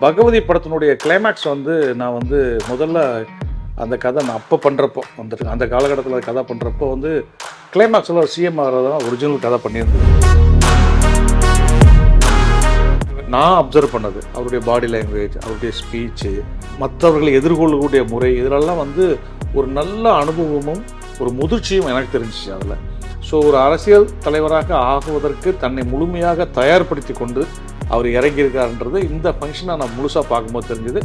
பகவதி படத்தினுடைய கிளைமேக்ஸ் வந்து நான் வந்து முதல்ல அந்த கதை நான் அப்போ பண்ணுறப்போ அந்த காலகட்டத்தில் கதை பண்ணுறப்போ வந்து கிளைமேக்ஸில் சிஎம் ஆகிறதான் ஒரிஜினல் கதை பண்ணியிருந்தது. நான் அப்சர்வ் பண்ணது அவருடைய பாடி லாங்குவேஜ், அவருடைய ஸ்பீச்சு, மற்றவர்களை எதிர்கொள்ளக்கூடிய முறை, இதிலெல்லாம் வந்து ஒரு நல்ல அனுபவமும் ஒரு முதிர்ச்சியும் எனக்கு தெரிஞ்சிச்சு அதில். ஸோ ஒரு அரசியல் தலைவராக ஆகுவதற்கு தன்னை முழுமையாக தயார்படுத்தி கொண்டு அவர் இறங்கியிருக்காருன்றது இந்த ஃபங்க்ஷனை நான் முழுசாக பார்க்கும்போது தெரிஞ்சுது.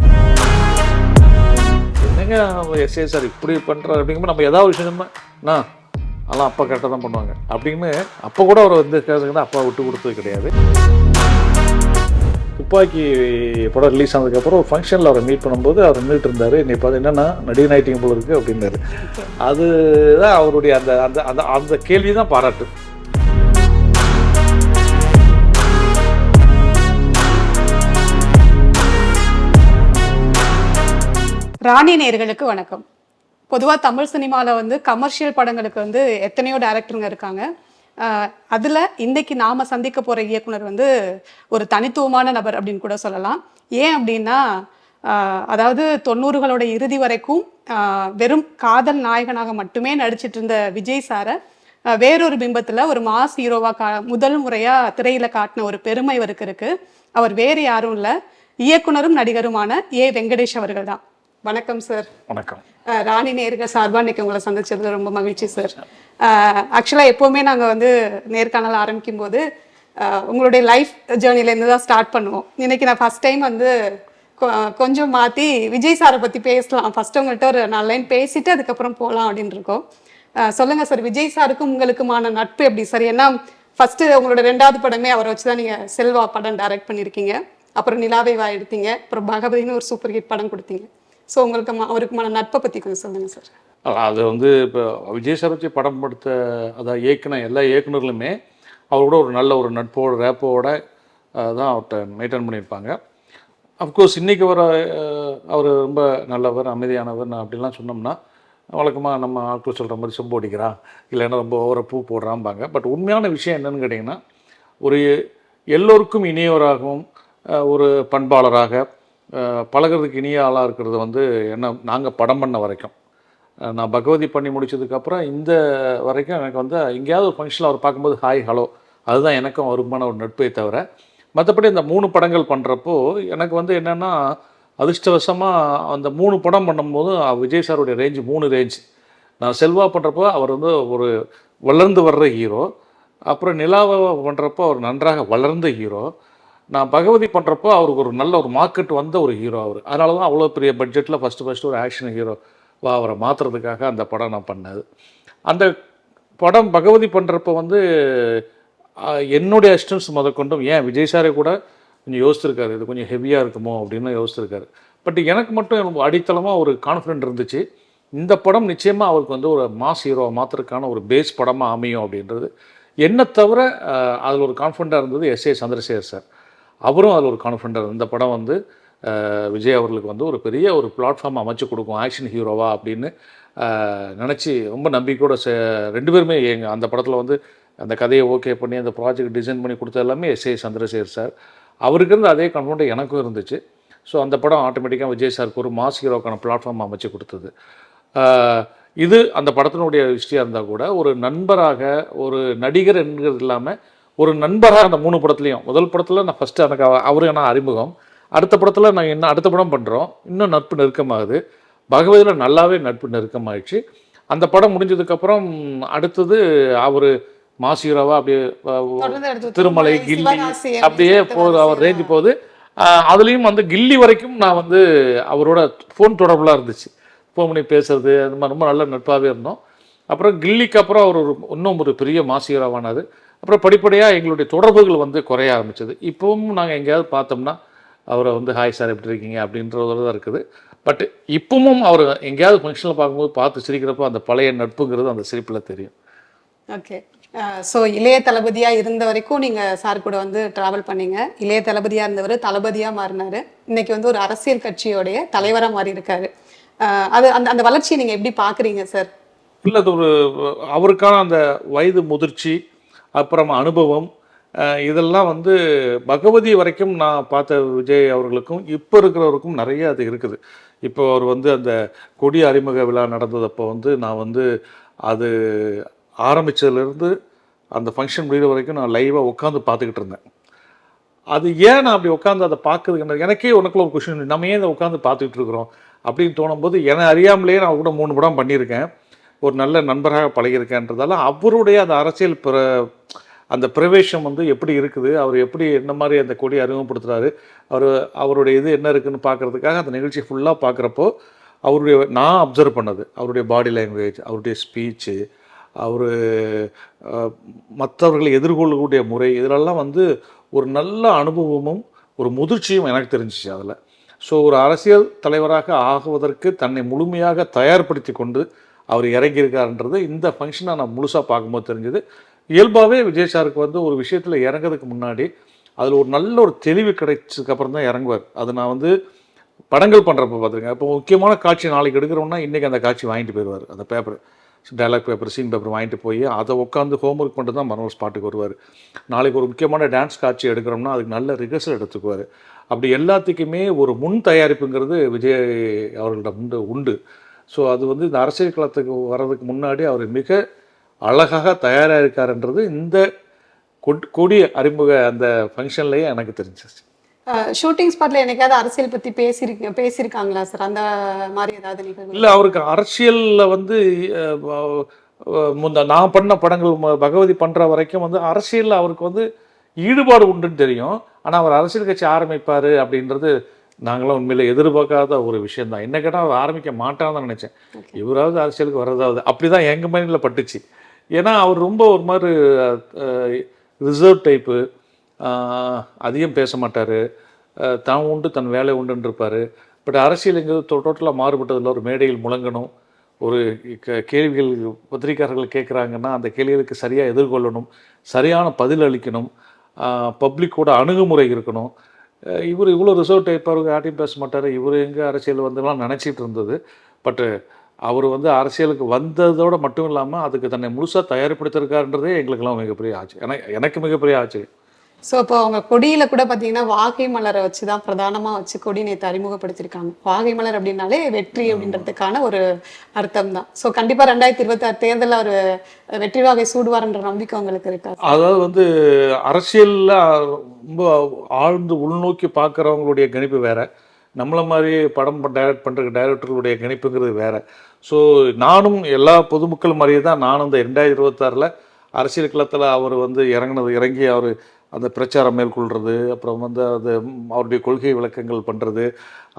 என்னங்க எஸ்ஏ சார் இப்படி பண்ணுறாரு அப்படிங்கும்போது நம்ம ஏதாவது விஷயம் சொன்னோம்னா அதெல்லாம் அப்பா கரெக்டாக தான் பண்ணுவாங்க அப்படின்னு அப்போ கூட அவர் வந்து கேட்குறதுன்னா அப்பா விட்டு கொடுத்தது கிடையாது. துப்பாக்கி படம் ரிலீஸ் ஆனதுக்கப்புறம் ஒரு ஃபங்க்ஷனில் அவரை மீட் பண்ணும்போது அவர் நின்றுட்டு இருந்தார். நீ பார்த்து என்னென்னா நடிகன் ஆயிட்டிங்க போல இருக்குது அப்படின்னாரு. அதுதான் அவருடைய அந்த அந்த அந்த அந்த கேள்வி தான் பாராட்டு. ராணி நேயர்களுக்கு வணக்கம். பொதுவாக தமிழ் சினிமாவில் வந்து கமர்ஷியல் படங்களுக்கு வந்து எத்தனையோ டைரக்டருங்க இருக்காங்க. அதில் இன்றைக்கி நாம் சந்திக்க போகிற இயக்குனர் வந்து ஒரு தனித்துவமான நபர் அப்படின்னு கூட சொல்லலாம். ஏன் அப்படின்னா அதாவது 90களோட இறுதி வரைக்கும் வெறும் காதல் நாயகனாக மட்டுமே நடிச்சிட்டு இருந்த விஜய் சாரை வேறொரு பிம்பத்தில் ஒரு மாஸ் ஹீரோவாக முதல் முறையாக திரையில் காட்டின ஒரு பெருமை இவருக்கு இருக்குது. அவர் வேறு யாரும் இல்லை, இயக்குனரும் நடிகருமான ஏ வெங்கடேஷ் அவர்கள் தான். வணக்கம் சார். வணக்கம். ராணி நேயர்கள் சார்பாக இன்னைக்கு உங்களை சந்திச்சது ரொம்ப மகிழ்ச்சி சார். ஆக்சுவலாக எப்போவுமே நாங்கள் வந்து நேர்காணல் ஆரம்பிக்கும் போது உங்களுடைய லைஃப் ஜேர்னிலேருந்து தான் ஸ்டார்ட் பண்ணுவோம். இன்னைக்கு நான் ஃபஸ்ட் டைம் வந்து கொஞ்சம் மாற்றி விஜய் சாரை பற்றி பேசலாம், ஃபஸ்ட்டு உங்கள்கிட்ட ஒரு 4 லைன் பேசிட்டு அதுக்கப்புறம் போகலாம் அப்படின்னு இருக்கோம். சொல்லுங்கள் சார், விஜய் சாருக்கும் உங்களுக்குமான நட்பு எப்படி சார்? ஏன்னா ஃபஸ்ட்டு உங்களோட 2வது படமே அவரை வச்சு தான் நீங்கள் செல்வா படம் டைரக்ட் பண்ணியிருக்கீங்க, அப்புறம் நிலாவை வா எடுத்தீங்க, அப்புறம் பகவதினு ஒரு சூப்பர் ஹிட் படம் கொடுத்தீங்க. ஸோ உங்களுக்கு அவருக்குமான நட்பை பற்றி கொஞ்சம் சொல்லுங்கள் சார். அது வந்து இப்போ விஜய் சார் வச்சு படம் படுத்த அதான் இயக்குன எல்லா இயக்குநர்களுமே அவரோட ஒரு நல்ல ஒரு நட்போட ரேப்போட தான் அவர்கிட்ட மெயின்டைன் பண்ணியிருப்பாங்க. அஃப்கோர்ஸ் இன்றைக்கி அவர் ரொம்ப நல்லவர், அமைதியானவர் அப்படின்லாம் சொன்னோம்னா வழக்கமாக நம்ம ஆட்கள் சொல்கிற மாதிரி சொம்பு அடிக்கிறான், இல்லைன்னா ரொம்ப ஓவர பூ போடுறாம்பாங்க. பட் உண்மையான விஷயம் என்னென்னு கேட்டிங்கன்னா, ஒரு எல்லோருக்கும் இனியவராகவும் ஒரு பண்பாளராக பழகிறதுக்கு இனிய ஆளாக இருக்கிறது வந்து என்ன நாங்கள் படம் பண்ண வரைக்கும், நான் பகவதி பண்ணி முடித்ததுக்கப்புறம் இந்த வரைக்கும் எனக்கு வந்து எங்கேயாவது ஒரு ஃபங்க்ஷனில் அவர் பார்க்கும்போது ஹாய் ஹலோ அதுதான் எனக்கும் அவருக்குமான ஒரு நட்பை தவிர, மற்றபடி இந்த 3 படங்கள் பண்ணுறப்போ எனக்கு வந்து என்னென்னா அதிர்ஷ்டவசமாக அந்த 3 படம் பண்ணும்போது விஜய் சாருடைய ரேஞ்சு 3 ரேஞ்ச். நான் செல்வா பண்ணுறப்போ அவர் வந்து ஒரு வளர்ந்து வர்ற ஹீரோ, அப்புறம் நிலாவை பண்ணுறப்போ அவர் நன்றாக வளர்ந்த ஹீரோ, நான் பகவதி பண்ணுறப்போ அவருக்கு ஒரு நல்ல ஒரு மார்க்கெட் வந்த ஒரு ஹீரோ அவர். அதனால தான் அவ்வளோ பெரிய பட்ஜெட்டில் ஃபஸ்ட்டு ஒரு ஆக்ஷன் ஹீரோவா அவரை மாற்றுறதுக்காக அந்த படம் நான் பண்ணது. அந்த படம் பகவதி பண்ணுறப்போ வந்து என்னுடைய அசிஸ்டன்ஸ் முதற்கொண்டும் ஏன் விஜய் சாரே கூட கொஞ்சம் யோசிச்சிருக்காரு, இது கொஞ்சம் ஹெவியாக இருக்குமோ அப்படின்னு யோசிச்சிருக்காரு. பட் எனக்கு மட்டும் அடித்தளமாக ஒரு கான்ஃபிடென்ட் இருந்துச்சு, இந்த படம் நிச்சயமாக அவருக்கு வந்து ஒரு மாஸ் ஹீரோவை மாற்றுறதுக்கான ஒரு பேஸ் படமாக அமையும் அப்படின்றது. என்னை தவிர அதில் ஒரு கான்ஃபிடென்ட்டாக இருந்தது எஸ்ஏ சந்திரசேகர் சார். அவரும் அதில் ஒரு கான்ஃபிடென்ட், இந்த படம் வந்து விஜய் அவர்களுக்கு வந்து ஒரு பெரிய ஒரு பிளாட்ஃபார்ம் அமைச்சு கொடுக்கும் ஆக்ஷன் ஹீரோவா அப்படின்னு நினச்சி ரொம்ப நம்பிக்கையோட 2 பேருமே அந்த படத்தில் வந்து அந்த கதையை ஓகே பண்ணி அந்த ப்ராஜெக்ட் டிசைன் பண்ணி கொடுத்தது எல்லாமே எஸ்ஏ சந்திரசேகர் சார். அவருக்கு இருந்த அதே கான்ஃபிடென்ட் எனக்கும் இருந்துச்சு. ஸோ அந்த படம் ஆட்டோமேட்டிக்காக விஜய் சாருக்கு ஒரு மாஸ் ஹீரோக்கான பிளாட்ஃபார்ம் அமைச்சு கொடுத்தது. இது அந்த படத்தினுடைய விஷயம் இருந்தால் கூட ஒரு நண்பராக, ஒரு நடிகர் என்கிறது இல்லாமல் ஒரு நண்பராக அந்த 3 படத்துலையும், முதல் படத்தில் நான் ஃபஸ்ட்டு எனக்கு அவரு நான் அறிமுகம், அடுத்த படத்தில் நான் என்ன அடுத்த படம் பண்ணுறோம், இன்னும் நட்பு நெருக்கமாகுது, பகவதியில் நல்லாவே நட்பு நெருக்கமாகிடுச்சு. அந்த படம் முடிஞ்சதுக்கப்புறம் அடுத்தது அவர் மாஸ் ஹீரோவா அப்படியே திருமலை, கில்லி அப்படியே போகுது, அவர் ரேஞ்சு போகுது. அதுலேயும் வந்து கில்லி வரைக்கும் நான் வந்து அவரோட ஃபோன் தொடர்புலாம் இருந்துச்சு, ஃபோன் பண்ணி பேசுறது, அந்த மாதிரி ரொம்ப நல்ல நட்பாகவே இருந்தோம். அப்புறம் கில்லிக்கு அப்புறம் அவர் இன்னும் ஒரு பெரிய மாஸ் ஹீரோவானார். அப்புறம் படிப்படியாக எங்களுடைய தொடர்புகள் வந்து குறைய ஆரம்பிச்சது. இப்போவும் நாங்கள் எங்கேயாவது பார்த்தோம்னா அவரை வந்து ஹாய் சார் எப்படி இருக்கீங்க அப்படின்றத தான் இருக்குது. பட் இப்பவும் அவர் எங்கேயாவது ஃபங்க்ஷனில் பார்க்கும்போது பார்த்து சிரிக்கிறப்போ அந்த பழைய நட்புங்கிறது அந்த சிரிப்பில் தெரியும். ஓகே. ஸோ இளைய தளபதியாக இருந்த வரைக்கும் நீங்கள் சார் கூட வந்து ட்ராவல் பண்ணீங்க. இளைய தளபதியாக இருந்தவர் தளபதியாக மாறினார். இன்னைக்கு வந்து ஒரு அரசியல் கட்சியோடைய தலைவராக மாறி இருக்காரு. அது அந்த அந்த வளர்ச்சியை நீங்கள் எப்படி பார்க்குறீங்க சார்? இல்லை, அது ஒரு அவருக்கான அந்த வயது முதிர்ச்சி, அப்புறம் அனுபவம், இதெல்லாம் வந்து பகவதி வரைக்கும் நான் பார்த்த விஜய் அவர்களுக்கும் இப்போ இருக்கிறவருக்கும் நிறைய அது இருக்குது. இப்போ அவர் வந்து அந்த கொடி அறிமுக விழா நடந்ததப்போ வந்து நான் வந்து அது ஆரம்பித்ததுலேருந்து அந்த ஃபங்க்ஷன் முடிகிற வரைக்கும் நான் லைவாக உட்காந்து பார்த்துக்கிட்டு இருந்தேன். அது ஏன் நான் அப்படி உட்காந்து அதை பார்க்குறதுக்கு எனக்கே உனக்குள்ள ஒரு கொஷின், நம்ம ஏன் இதை உட்காந்து பார்த்துக்கிட்டு இருக்கிறோம் அப்படின்னு தோணும்போது, என்னை அறியாமலேயே நான் கூட 3 படம் பண்ணியிருக்கேன், ஒரு நல்ல நண்பராக பழகியிருக்கேன்றதால அவருடைய அந்த அரசியல் அந்த பிரவேசம் வந்து எப்படி இருக்குது, அவர் எப்படி என்ன மாதிரி அந்த கொடி அறிமுகப்படுத்துகிறாரு, அவருடைய இது என்ன இருக்குதுன்னு பார்க்குறதுக்காக அந்த நிகழ்ச்சி ஃபுல்லாக பார்க்குறப்போ நான் அப்சர்வ் பண்ணது அவருடைய பாடி லாங்குவேஜ், அவருடைய ஸ்பீச்சு, அவர் மற்றவர்களை எதிர்கொள்ளக்கூடிய முறை, இதிலெல்லாம் வந்து ஒரு நல்ல அனுபவமும் ஒரு முதிர்ச்சியும் எனக்கு தெரிஞ்சிச்சு அதில். ஸோ ஒரு அரசியல் தலைவராக ஆகுவதற்கு தன்னை முழுமையாக தயார்படுத்தி கொண்டு அவர் இறங்கியிருக்காருன்றது இந்த ஃபங்க்ஷனை நான் முழுசாக பார்க்கும்போது தெரிஞ்சது. இயல்பாகவே விஜய் சாருக்கு வந்து ஒரு விஷயத்தில் இறங்கிறதுக்கு முன்னாடி அதில் ஒரு நல்ல ஒரு தெளிவு கிடைச்சதுக்கப்புறம் தான் இறங்குவார். அது நான் வந்து படங்கள் பண்ணுறப்ப பார்த்துருக்கேன். இப்போ முக்கியமான காட்சி நாளைக்கு எடுக்கிறோம்னா இன்றைக்கி அந்த காட்சி வாங்கிட்டு போயிடுவார். அந்த paper, dialogue paper, scene paper வாங்கிட்டு போய் அதை உட்காந்து ஹோம்ஒர்க் பண்ணிட்டு தான் மறுநாள் ஸ்பாட்டுக்கு வருவார். நாளைக்கு ஒரு முக்கியமான டான்ஸ் காட்சி எடுக்கிறோம்னா அதுக்கு நல்ல ரிஹர்சல் எடுத்துக்குவார். அப்படி எல்லாத்துக்குமே ஒரு முன் தயாரிப்புங்கிறது விஜய் அவர்களிடம் உண்டு. ஸோ அது வந்து இந்த அரசியல் களத்துக்கு வர்றதுக்கு முன்னாடி அவர் மிக அழகாக தயாராக இருக்காருன்றது இந்த கொடி அறிமுக அந்த ஃபங்க்ஷன்லேயே எனக்கு தெரிஞ்சிச்சு. ஷூட்டிங் ஸ்பாட்ல என்னைக்காவது அரசியல் பற்றி பேசியிருக்காங்களா சார்? அந்த மாதிரி ஏதாவது நிகழ்வு? இல்லை, அவருக்கு அரசியலில் வந்து நான் பண்ண படங்கள் பகவதி பண்ணுற வரைக்கும் வந்து அரசியலில் அவருக்கு வந்து ஈடுபாடு உண்டுன்னு தெரியும். ஆனால் அவர் அரசியல் கட்சி ஆரம்பிப்பார் அப்படின்றது நாங்களாம் உண்மையில் எதிர்பார்க்காத ஒரு விஷயந்தான். என்ன கேட்டால் அவர் ஆரம்பிக்க மாட்டான்னு தான் நினச்சேன். இவராவது அரசியலுக்கு வர்றதாவது அப்படி தான் எங்கள் மைண்டில் பட்டுச்சு. ஏன்னா அவர் ரொம்ப ஒரு மாதிரி ரிசர்வ் டைப்பு, அதிகம் பேச மாட்டார், தான் உண்டு தன் வேலை உண்டுன்னு இருப்பார். பட் அரசியலுங்கிறது டோட்டலாக மாறுபட்டதில் ஒரு மேடையில் முழங்கணும், ஒரு கேள்விகள் பத்திரிகையாளர்கள் கேட்குறாங்கன்னா அந்த கேள்விகளுக்கு சரியாக எதிர்கொள்ளணும், சரியான பதில் அளிக்கணும், பப்ளிக்கோட அணுகுமுறை இருக்கணும். இவர் இவ்வளோ ரிசர்வ் டைப், அவருக்கு யார்ட்டையும் பேச மாட்டார், இவர் எங்கே அரசியல் வந்துலாம் நினச்சிட்டு இருந்தது. பட்டு அவர் வந்து அரசியலுக்கு வந்ததோடு மட்டும் இல்லாமல் அதுக்கு தன்னை முழுசாக தயார்படுத்திருக்காருன்றதே எங்களுக்கெல்லாம் மிகப்பெரிய ஆச்சரியம், எனக்கு மிகப்பெரிய ஆச்சரியம். ஸோ இப்போ அவங்க கொடியில் கூட பார்த்தீங்கன்னா வாகை மலரை வச்சு தான் பிரதானமாக வச்சு கொடி நேற்று அறிமுகப்படுத்தியிருக்காங்க. வாகை மலர் அப்படின்னாலே வெற்றி அப்படின்றதுக்கான ஒரு அர்த்தம் தான். ஸோ கண்டிப்பாக 2026 தேர்தலில் அவர் வெற்றி வாகை சூடுவார்ன்ற நம்பிக்கை உங்களுக்கு இருக்கா? அதாவது வந்து அரசியலில் ரொம்ப ஆழ்ந்து உள்நோக்கி பார்க்குறவங்களுடைய கணிப்பு வேறு, நம்மளை மாதிரி படம் டைரக்ட் பண்ணுற டைரக்டர்களுடைய கணிப்புங்கிறது வேறு. ஸோ நானும் எல்லா பொதுமக்கள் மாதிரியே தான் நானும் இந்த 2026 அரசியல் களத்தில் அவர் வந்து இறங்கி அவர் அந்த பிரச்சாரம் மேற்கொள்கிறது, அப்புறம் வந்து அது அவருடைய கொள்கை விளக்கங்கள் பண்ணுறது,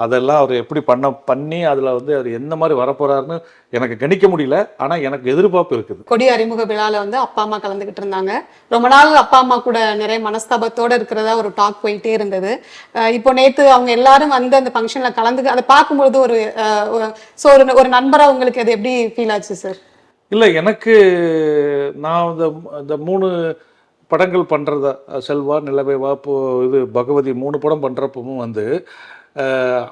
அதெல்லாம் அவர் எப்படி பண்ணி அதில் வந்து அவர் எந்த மாதிரி வரப்போகிறாருன்னு எனக்கு கணிக்க முடியல. ஆனால் எனக்கு எதிர்பார்ப்பு இருக்குது. கொடி அறிமுக விழாவில் வந்து அப்பா அம்மா கலந்துக்கிட்டு இருந்தாங்க. ரொம்ப நாள் அப்பா அம்மா கூட நிறைய மனஸ்தாபத்தோடு இருக்கிறதா ஒரு டாக் போயிட்டே இருந்தது. இப்போ நேற்று அவங்க எல்லாரும் வந்து அந்த ஃபங்க்ஷனில் கலந்து அதை பார்க்கும்பொழுது ஒரு நண்பராக உங்களுக்கு அது எப்படி ஃபீல் ஆச்சு சார்? இல்லை, எனக்கு நான் இந்த 3 படங்கள் பண்ணுறதா, செல்வா, நிலவே வா, இது பகவதி 3 படம் பண்ணுறப்பவும் வந்து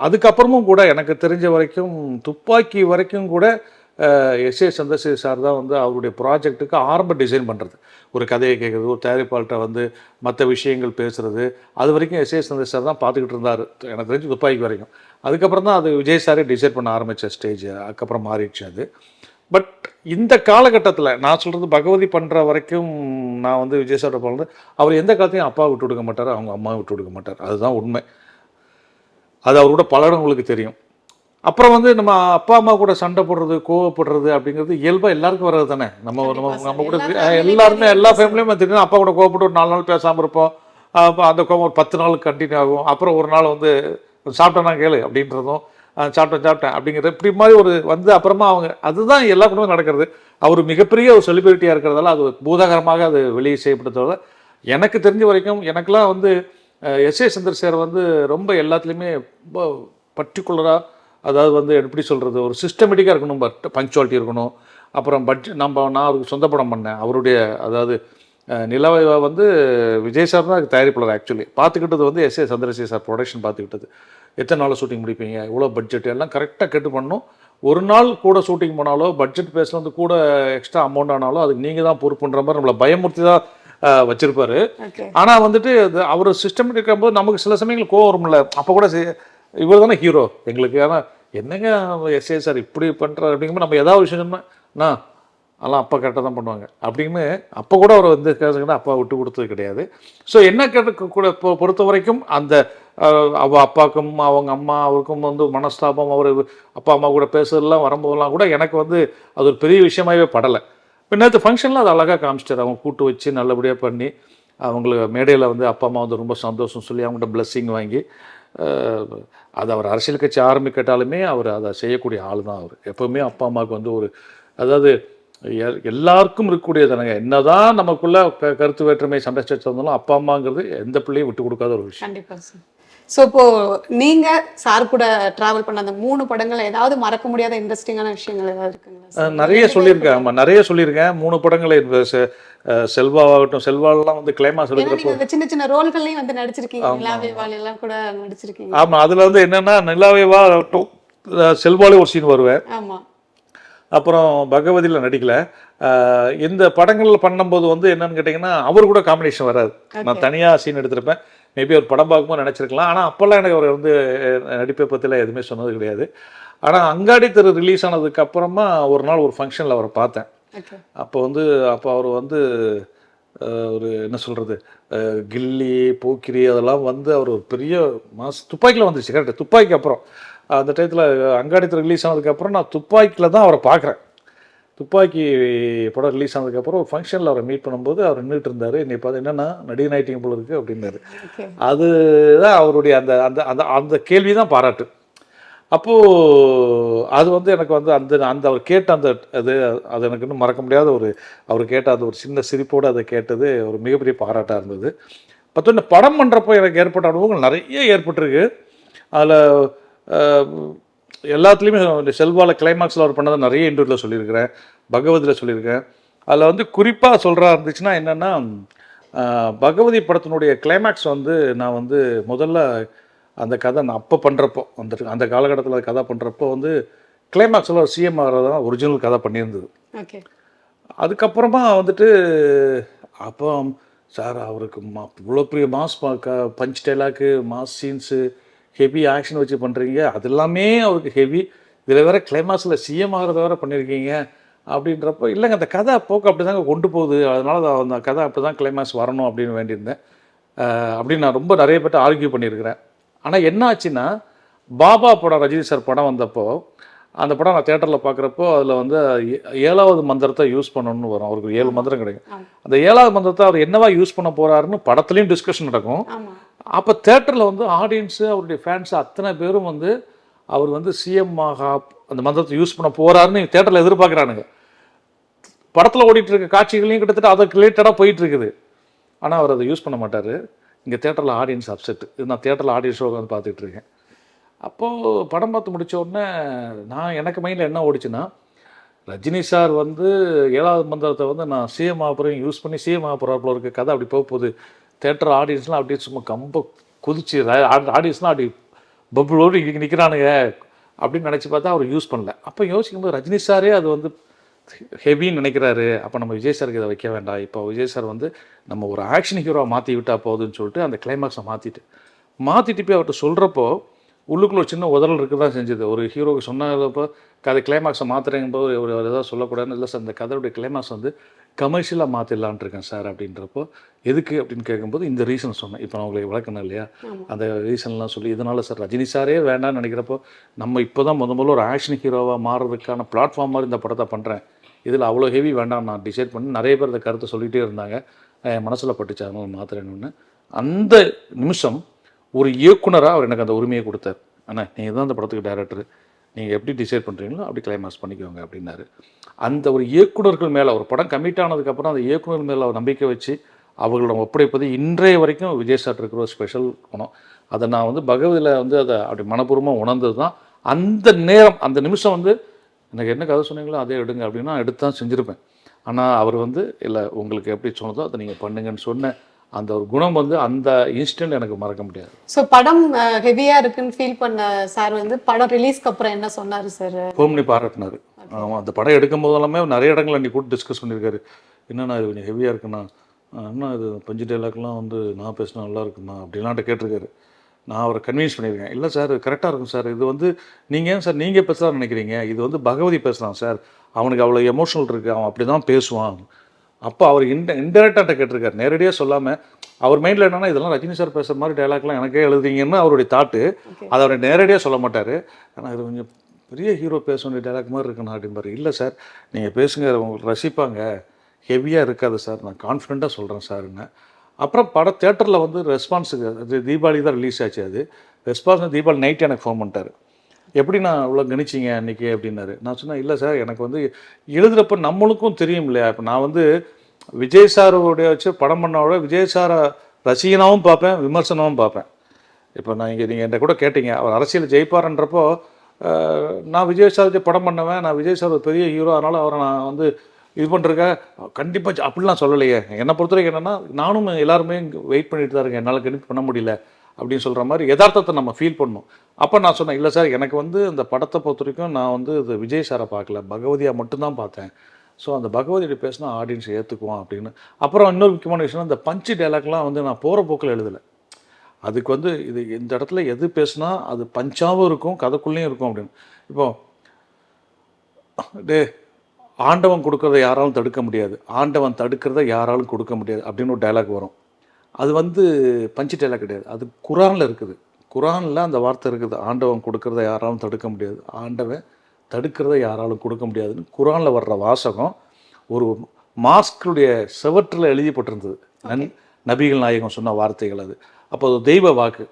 அதுக்கப்புறமும் கூட எனக்கு தெரிஞ்ச வரைக்கும் துப்பாக்கி வரைக்கும் கூட எஸ்.ஏ. சந்திரசேகர் சார் தான் வந்து அவருடைய ப்ராஜெக்ட்டுக்கு ஆரம்ப டிசைன் பண்ணுறது, ஒரு கதையை கேட்குறது, ஒரு தயாரிப்பாளர்கிட்ட வந்து மற்ற விஷயங்கள் பேசுகிறது, அது வரைக்கும் எஸ்.ஏ. சந்திரசேகர் சார் தான் பார்த்துக்கிட்டு இருந்தார் எனக்கு தெரிஞ்சு துப்பாக்கி வரைக்கும். அதுக்கப்புறம் தான் அது விஜய் சாரே டிசைன் பண்ண ஆரம்பித்த ஸ்டேஜ், அதுக்கப்புறம் மாறிடுச்சு அது. பட் இந்த காலகட்டத்தில் நான் சொல்கிறது பகவதி பண்ணுற வரைக்கும் நான் வந்து விஜய் சாரோட போகிறது, அவர் எந்த காலத்தையும் அப்பா விட்டு கொடுக்க மாட்டார், அவங்க அம்மா விட்டு கொடுக்க மாட்டார், அதுதான் உண்மை. அது அவரோட பலனவங்களுக்கு தெரியும். அப்புறம் வந்து நம்ம அப்பா அம்மா கூட சண்டை போடுறது, கோவப்படுறது அப்படிங்கிறது இயல்பாக எல்லாருக்கும் வர்றது தானே. நம்ம கூட எல்லாருமே எல்லா ஃபேமிலியுமே தெரியும். அப்பா கூட கோவப்பட்டு ஒரு 4 நாள் பேசாமல் இருப்போம், அந்த கோவம் ஒரு 10 நாள் கண்டினியூ ஆகும். அப்புறம் ஒரு நாள் வந்து சாப்பிட்டேன்னா கேளு அப்படின்றதும், சாப்பிட்டேன் அப்படிங்கிறது இப்படி மாதிரி ஒரு வந்து அப்புறமா அவங்க அதுதான் எல்லா குடும்பமும் நடக்கிறது. அவர் மிகப்பெரிய ஒரு செலிபிரிட்டியாக இருக்கிறதால அது பூதாகரமாக அது வெளியே செய்யப்படுறதால எனக்கு தெரிஞ்ச வரைக்கும் எனக்கெல்லாம் வந்து எஸ்.ஏ. சந்திரசேகர் வந்து ரொம்ப எல்லாத்துலேயுமே ரொம்ப பர்டிகுலராக, அதாவது வந்து எப்படி சொல்கிறது, ஒரு சிஸ்டமேட்டிக்காக இருக்கணும், பங்க்சுவாலிட்டி இருக்கணும். அப்புறம் நான் அவருக்கு சொந்த படம் பண்ணேன், அவருடைய அதாவது நிலவை வந்து விஜய் சார் தான் அதுக்கு தயாரிப்பாளர். ஆக்சுவலி பார்த்துக்கிட்டது வந்து எஸ்.ஏ. சந்திரசேகர் சார் ப்ரொடக்ஷன் பார்த்துக்கிட்டது. எத்தனை நாள் ஷூட்டிங் முடிப்பீங்க, எவ்வளோ பட்ஜெட் எல்லாம் கரெக்டாக கேட்டு பண்ணணும். ஒரு நாள் கூட ஷூட்டிங் போனாலோ பட்ஜெட் பேஸில் வந்து கூட எக்ஸ்ட்ரா அமௌண்ட் ஆனாலும் அதுக்கு நீங்கள் தான் பொறுப்புன்ற மாதிரி நம்மளை பயமுறுத்தி தான் வச்சிருப்பாரு. ஆனால் வந்துட்டு அவர் சிஸ்டம் இருக்கும்போது நமக்கு சில சமயங்கள் கோவம் வரும்ல, அப்போ கூட இவர் தானே ஹீரோ எங்களுக்கு. ஆனால் என்னங்க எஸ்ஏ சார் இப்படி பண்ணுறாரு அப்படிங்கும்போது நம்ம ஏதாவது விஷயம் சொன்னால் அதெல்லாம் அப்பா கரெக்டாக தான் பண்ணுவாங்க அப்படின்னு அப்போ கூட அவர் வந்து கேட்குங்கன்னா அப்பா விட்டு கொடுத்தது கிடையாது. ஸோ என்ன கூட பொறுத்த வரைக்கும் அந்த அவள் அப்பாவுக்கும் அவங்க அம்மா அவருக்கும் வந்து மனஸ்தாபம், அவர் அப்பா அம்மா கூட பேசுறதுலாம் வரும்போதெல்லாம் கூட எனக்கு வந்து அது ஒரு பெரிய விஷயமாகவே படலை. இப்போ நேற்று ஃபங்க்ஷனில் அது அழகாக காமிச்சிட்டார். அவங்க கூட்டு வச்சு நல்லபடியாக பண்ணி அவங்களுக்கு மேடையில் வந்து அப்பா அம்மா வந்து ரொம்ப சந்தோஷம் சொல்லி அவங்கள்ட்ட பிளெஸ்ஸிங் வாங்கி அது அவர் அரசியல் கட்சி ஆரம்பிக்கட்டாலுமே அவர் அதை செய்யக்கூடிய ஆள் தான். அவர் எப்போவுமே அப்பா அம்மாவுக்கு வந்து ஒரு அதாவது எல்லாருக்கும் இருக்கக்கூடியதானங்க, என்னதான் நமக்குள்ள கருத்து வேற்றுமை சண்டை இருந்தாலும் அப்பா அம்மாங்கிறது எந்த பிள்ளையும் விட்டு கொடுக்காத ஒரு விஷயம். கண்டிப்பாக சார். ஸோ இப்போ நீங்க சார் கூட டிராவல் பண்ண அந்த 3 படங்கள் ஏதாவது மறக்க முடியாத இன்ட்ரெஸ்டிங்கான விஷயங்கள் ஏதாவது இருக்குங்களா? நிறைய சொல்லியிருக்கேன். ஆமாம், நிறைய சொல்லியிருக்கேன். 3 படங்களை செல்வாகட்டும், செல்வாலாம் வந்து கிளைமாஸ் எடுக்கிறப்போ சின்ன சின்ன ரோல்கள்லையும் வந்து நடிச்சிருக்கீங்க, நிலாவே வாழெல்லாம் கூட நடிச்சிருக்கீங்க. ஆமாம், அதில் வந்து என்னென்னா நிலாவே வாழட்டும் செல்வாலே ஒரு சீன் வருவேன். ஆமாம். அப்புறம் பகவதியில் நடிக்கல. இந்த படங்கள் பண்ணும்போது வந்து என்னன்னு கேட்டிங்கன்னா அவர் கூட காம்பினேஷன் வராது. நான் தனியாக சீன் எடுத்திருப்பேன். மேபி ஒரு படம் பார்க்கும்போது நினச்சிருக்கலாம். ஆனால் அப்போல்லாம் எனக்கு அவர் வந்து நடிப்பை பற்றிலாம் எதுவுமே சொன்னது கிடையாது. ஆனால் அங்காடி தெரு ரிலீஸ் ஆனதுக்கு அப்புறமா ஒரு நாள் ஒரு ஃபங்க்ஷனில் அவரை பார்த்தேன். அப்போ அவர் வந்து ஒரு என்ன சொல்கிறது, கில்லி போக்கிரி அதெல்லாம் வந்து அவர் ஒரு பெரிய துப்பாக்கியில் வந்துச்சு. கரெக்டு, துப்பாக்கி அப்புறம் அந்த டயத்தில் அங்காடி தெரு ரிலீஸ் ஆனதுக்கப்புறம் நான் துப்பாக்கியில் தான் அவரை பார்க்குறேன். துப்பாக்கி படம் ரிலீஸ் ஆனதுக்கப்புறம் ஒரு ஃபங்க்ஷனில் அவரை மீட் பண்ணும்போது அவர் நின்றுட்டு இருந்தார். என்னை பார்த்து என்னென்னா நடிகை ஆயிட்டிங்க போல இருக்குது அப்படின்னாரு. அதுதான் அவருடைய அந்த அந்த அந்த அந்த கேள்வி தான் பாராட்டு. அப்போது அது வந்து எனக்கு வந்து அந்த அந்த அவர் கேட்ட அந்த அது எனக்கு இன்னும் மறக்க முடியாத ஒரு அவர் கேட்ட அந்த ஒரு சின்ன சிரிப்போடு அதை கேட்டது ஒரு மிகப்பெரிய பாராட்டாக இருந்தது. இந்த படம் பண்ணுறப்போ எனக்கு ஏற்பட்ட அனுபவங்கள் நிறைய ஏற்பட்டிருக்கு. அதில் எல்லாத்துலேயுமே செல்வாவில் கிளைமாக்ஸில் அவர் பண்ணதை நிறைய இன்டர்வியூவில் சொல்லியிருக்கிறேன், பகவதியில் சொல்லியிருக்கேன். அதில் வந்து குறிப்பாக சொல்கிறா இருந்துச்சுன்னா என்னென்னா, பகவதி படத்தினுடைய கிளைமாக்ஸ் வந்து நான் வந்து முதல்ல அந்த கதை நான் அப்போ பண்ணுறப்போ அந்த காலகட்டத்தில் கதை பண்ணுறப்போ வந்து கிளைமாக்ஸில் ஒரு சிஎம் ஆகிறதான் ஒரிஜினல் கதை பண்ணியிருந்தது. அதுக்கப்புறமா வந்துட்டு அப்போ சார் அவருக்கு இவ்வளோ பெரிய mass punch dialogue, mass scenes, heavy action வச்சு பண்ணுறீங்க, அது எல்லாமே அவருக்கு ஹெவி, இதில் வேறு கிளைமாக்ஸில் சிஎம் ஆகிறத வேறு பண்ணியிருக்கீங்க அப்படின்றப்போ, இல்லைங்க அந்த கதை போக்கு அப்படி தாங்க கொண்டு போகுது, அதனால அந்த கதை அப்படி தான் கிளைமாக்ஸ் வரணும் அப்படின்னு வேண்டியிருந்தேன் அப்படின்னு நான் ரொம்ப நிறைய பேர்ட்ட ஆர்கியூ பண்ணியிருக்கிறேன். ஆனால் என்ன ஆச்சுன்னா, பாபா படம் ரஜினி சார் படம் வந்தப்போ அந்த படம் நான் தேட்டரில் பார்க்குறப்போ அதில் வந்து 7வது மந்திரத்தை யூஸ் பண்ணணும்னு வரும். அவருக்கு 7 மந்திரம் கிடைக்கும். அந்த 7வது மந்திரத்தை அவர் என்னவா யூஸ் பண்ண போகிறாருன்னு படத்துலையும் டிஸ்கஷன் நடக்கும். அப்போ தேட்டரில் வந்து ஆடியன்ஸு அவருடைய ஃபேன்ஸு அத்தனை பேரும் வந்து அவர் வந்து சிஎம் ஆக அந்த மந்திரத்தை யூஸ் பண்ண போகிறாருன்னு தேட்டரில் எதிர்பார்க்குறானுங்க. படத்தில் ஓடிட்டு இருக்க காட்சிகளையும் கிட்டத்தட்ட அதுக்கு ரிலேட்டடாக போயிட்டு இருக்குது. ஆனால் அவர் அதை யூஸ் பண்ண மாட்டார். இங்கே தேட்டரில் ஆடியன்ஸ் அப்செட். இது நான் தேட்டரில் ஆடியன்ஸ் ஷோ வந்து பார்த்துட்டு இருக்கேன். அப்போது படம் பார்த்து முடித்த உடனே எனக்கு மைண்டில் என்ன ஓடிச்சுன்னா, ரஜினி சார் வந்து 7வது மந்திரத்தை வந்து நான் சிஎம் ஆப்புறம் யூஸ் பண்ணி சிஎம் ஆப்புறாப்புல இருக்க கதை அப்படி போகுது. தேட்டர் ஆடியன்ஸ்லாம் அப்படியே சும்மா கம்ப குதிச்சு ஆடியன்ஸ்லாம் அப்படி பப்புளோடு இங்கே நிற்கிறானுங்க அப்படின்னு நினச்சி பார்த்தா அவர் யூஸ் பண்ணல. அப்போ யோசிக்கும்போது ரஜினி சாரே அது வந்து ஹெவின்னு நினைக்கிறாரு. அப்போ நம்ம விஜய் சாருக்கு இதை வைக்க வேண்டாம். இப்போ விஜய் சார் வந்து நம்ம ஒரு ஆக்ஷன் ஹீரோவை மாற்றி விட்டால் போகுதுன்னு சொல்லிட்டு அந்த கிளைமாக்ஸை மாற்றிட்டு போய் அவர்கிட்ட சொல்கிறப்போ உள்ளுக்குள்ள ஒரு சின்ன உதறல் இருக்க தான் செஞ்சது. ஒரு ஹீரோவுக்கு சொன்னப்போ கதை கிளைமாக்ஸை மாற்றுறங்கும்போது ஒரு எதாவது சொல்லக்கூடாதுன்னு, இல்லை சார் இந்த கதையுடைய கிளைமாக்ஸ் வந்து கமர்ஷியலாக மாற்றிடலான் இருக்கேன் சார் அப்படின்றப்போ, எதுக்கு அப்படின்னு கேட்கும்போது இந்த ரீசன் சொன்னேன். இப்போ நான் உங்களுக்கு விளக்கணும் இல்லையா, அந்த ரீசன்லாம் சொல்லி இதனால் சார் ரஜினி சாரே வேண்டாம்னு நினைக்கிறப்போ நம்ம இப்போ தான் முதல்ல ஒரு ஆக்ஷன் ஹீரோவாக மாறுறதுக்கான பிளாட்ஃபார்ம் மாதிரி இந்த படத்தை பண்ணுறேன், இதில் அவ்வளோ ஹெவி வேண்டாம் நான் டிசைட் பண்ணி நிறைய பேர் இந்த கருத்தை சொல்லிகிட்டே இருந்தாங்க. என் மனசில் பட்டுச்சு, அதனால் மாத்திரன்னு. அந்த நிமிஷம் ஒரு இயக்குனராக அவர் எனக்கு அந்த உரிமையை கொடுத்தார். அண்ணா நீங்கள் தான் அந்த படத்துக்கு டைரக்டர், நீங்கள் எப்படி டிசைட் பண்ணுறீங்களோ அப்படி கிளைமாக்ஸ் பண்ணிக்கோங்க அப்படின்னாரு. அந்த ஒரு இயக்குனர்கள் மேலே ஒரு படம் கமிட் ஆனதுக்கப்புறம் அந்த இயக்குனர் மேலே அவர் நம்பிக்கை வச்சு அவர்களோட ஒப்படைப்பது இன்றைய வரைக்கும் விஜய் சார் இருக்கிற ஒரு ஸ்பெஷல் குணம். அதை நான் வந்து பகவதியில் வந்து அதை அப்படி மனப்பூர்வமாக உணர்ந்தது தான். அந்த நேரம் அந்த நிமிஷம் வந்து எனக்கு என்ன கதை சொன்னீங்களோ அதே எடுங்க அப்படின்னா எடுத்து தான் செஞ்சுருப்பேன். ஆனால் அவர் வந்து இல்லை உங்களுக்கு எப்படி சொன்னதோ அதை நீங்கள் பண்ணுங்கன்னு சொன்ன அந்த ஒரு குணம் வந்து அந்த இன்ஸ்டன்ட் எனக்கு மறக்க முடியாது. ஸோ படம் ஹெவியா இருக்குன்னு ஃபீல் பண்ண சார் வந்து படம் ரிலீஸ்க்கு அப்புறம் என்ன சொன்னாரு சார்? ஃபோன் பண்ணி பாராட்டினாரு. ஆமாம், அந்த படம் எடுக்கும் போதெல்லாமே நிறைய இடங்கள் அன்றைக்கி கூட்டு டிஸ்கஸ் பண்ணியிருக்காரு. என்னண்ணா இது கொஞ்சம் ஹெவியாக இருக்குண்ணா, அண்ணா இது பஞ்சு டைலாக்லாம் வந்து நான் பேசினா நல்லா இருக்குண்ணா அப்படின்லாம் கேட்டிருக்காரு. நான் அவரை கன்வின்ஸ் பண்ணியிருக்கேன். இல்லை சார் கரெக்டாக இருக்கும் சார், இது வந்து நீங்கள் ஏன் சார் நீங்கள் பேசலாம்னு நினைக்கிறீங்க, இது வந்து பகவதி பேசலாம் சார், அவனுக்கு அவ்வளோ எமோஷனல் இருக்குது, அவன் அப்படி தான் பேசுவான். அப்போ அவர் இன்டெரக்டாக கேட்டிருக்காரு, நேரடியாக சொல்லாமல். அவர் மைண்டில் என்னென்னா இதெல்லாம் ரஜினி சார் பேசுகிற மாதிரி டைலாக்லாம் எனக்கே எழுதுறீங்கன்னு அவருடைய தாட்டு. அதை அவர் நேரடியாக சொல்ல மாட்டார். ஆனால் இது கொஞ்சம் பெரிய ஹீரோ பேச வேண்டிய டைலாக் மாதிரி இருக்குண்ணா அப்படிம்பாரு. இல்லை சார் நீங்கள் பேசுங்க, உங்களுக்கு ரசிப்பாங்க, ஹெவியாக இருக்காது சார், நான் கான்ஃபிடெண்ட்டாக சொல்கிறேன் சார்ன்னு. அப்புறம் படம் தேட்டரில் வந்து ரெஸ்பான்ஸுக்கு, அது தீபாவளி தான் ரிலீஸ் ஆச்சு, அது ரெஸ்பான்ஸ் தீபாவளி நைட்டு எனக்கு ஃபோன் பண்ணிட்டார். எப்படி நான் இவ்வளோ கணிச்சிங்க அன்றைக்கி அப்படின்னாரு. நான் சொன்னேன் இல்லை சார் எனக்கு வந்து எழுதுகிறப்ப நம்மளுக்கும் தெரியும் இல்லையா, இப்போ நான் வந்து விஜய் சாரோடைய வச்சு படம் பண்ணோட விஜய் சாரை ரசிகனாகவும் பார்ப்பேன், விமர்சனமும் பார்ப்பேன். இப்போ நான் இங்கே நீங்கள் என்கிட்ட கூட கேட்டீங்க அவர் அரசியல் ஜெயிப்பார்ன்றப்போ நான் விஜய் சார் வச்சு படம் பண்ணுவேன், நான் விஜய் சார் ஒரு பெரிய ஹீரோ அதனால் அவரை நான் வந்து இது பண்ணுறக்க கண்டிப்பாக அப்படிலாம் சொல்லலையே. என்னை பொறுத்த வரைக்கும் என்னென்னா நானும் எல்லாருமே வெயிட் பண்ணிட்டு தான் இருக்கேன், என்னால் கண்டிப்பாக பண்ண முடியல அப்படின்னு சொல்கிற மாதிரி யதார்த்தத்தை நம்ம ஃபீல் பண்ணணும். அப்போ நான் சொன்னேன் இல்லை சார் எனக்கு வந்து அந்த படத்தை பொறுத்த வரைக்கும் நான் வந்து இது விஜய் சாரை பார்க்கல, பகவதியாக மட்டும்தான் பார்த்தேன். ஸோ அந்த பகவதியோட பேசினா ஆடியன்ஸ் ஏற்றுக்குவான் அப்படின்னு. அப்புறம் இன்னொரு முக்கியமான விஷயம், இந்த பஞ்சு டைலாக்லாம் வந்து நான் போகிற போக்கில் எழுதலை. அதுக்கு வந்து இது இந்த இடத்துல எது பேசுனா அது பஞ்சாவும் இருக்கும் கதைக்குள்ளேயும் இருக்கும் அப்படின்னு. இப்போ டே ஆண்டவன் கொடுக்கறத யாராலும் தடுக்க முடியாது, ஆண்டவன் தடுக்கிறத யாராலும் கொடுக்க முடியாது அப்படின்னு ஒரு டைலாக் வரும். அது வந்து பஞ்சு டைலாக் கிடையாது, அது குரானில் இருக்குது. குரானில் அந்த வார்த்தை இருக்குது, ஆண்டவன் கொடுக்கறத யாராலும் தடுக்க முடியாது, ஆண்டவன் தடுக்கிறத யாராலும் கொடுக்க முடியாதுன்னு குரானில் வர்ற வாசகம் ஒரு மாஸ்குடைய செவற்றில் எழுதிப்பட்டிருந்தது. நபிகள் நாயகம் சொன்ன வார்த்தைகள் அது. அப்போ அது தெய்வ வாக்கு.